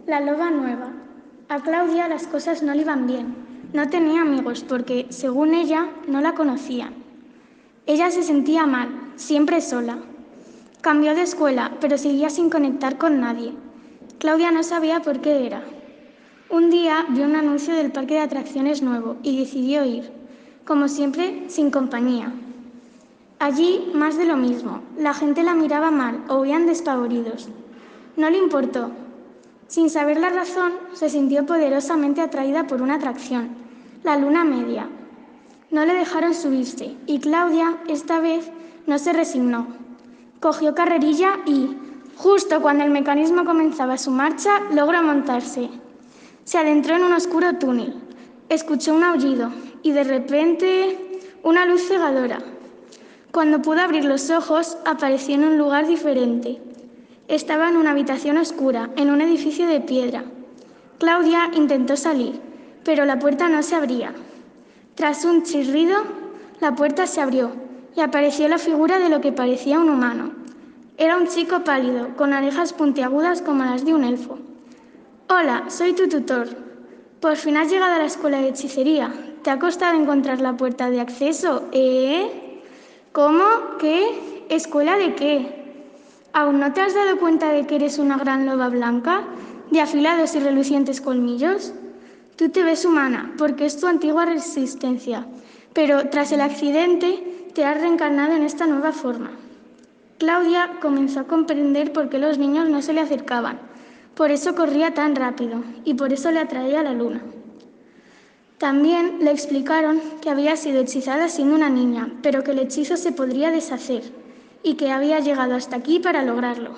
La loba nueva. A Claudia las cosas no le iban bien. No tenía amigos porque, según ella, no la conocían. Ella se sentía mal, siempre sola. Cambió de escuela, pero seguía sin conectar con nadie. Claudia no sabía por qué era. Un día vio un anuncio del parque de atracciones nuevo y decidió ir, como siempre, sin compañía. Allí, más de lo mismo. La gente la miraba mal o huían despavoridos. No le importó. Sin saber la razón, se sintió poderosamente atraída por una atracción, la luna media. No le dejaron subirse y Claudia, esta vez, no se resignó. Cogió carrerilla y, justo cuando el mecanismo comenzaba su marcha, logró montarse. Se adentró en un oscuro túnel. Escuchó un aullido y, de repente, una luz cegadora. Cuando pudo abrir los ojos, apareció en un lugar diferente. Estaba en una habitación oscura, en un edificio de piedra. Claudia intentó salir, pero la puerta no se abría. Tras un chirrido, la puerta se abrió y apareció la figura de lo que parecía un humano. Era un chico pálido, con orejas puntiagudas como las de un elfo. «Hola, soy tu tutor. Por fin has llegado a la escuela de hechicería. ¿Te ha costado encontrar la puerta de acceso, ¿Cómo? ¿Qué? ¿Escuela de qué? ¿Aún no te has dado cuenta de que eres una gran loba blanca, de afilados y relucientes colmillos? Tú te ves humana, porque es tu antigua resistencia, pero tras el accidente te has reencarnado en esta nueva forma». Claudia comenzó a comprender por qué los niños no se le acercaban. Por eso corría tan rápido y por eso le atraía la luna. También le explicaron que había sido hechizada siendo una niña, pero que el hechizo se podría deshacer y que había llegado hasta aquí para lograrlo.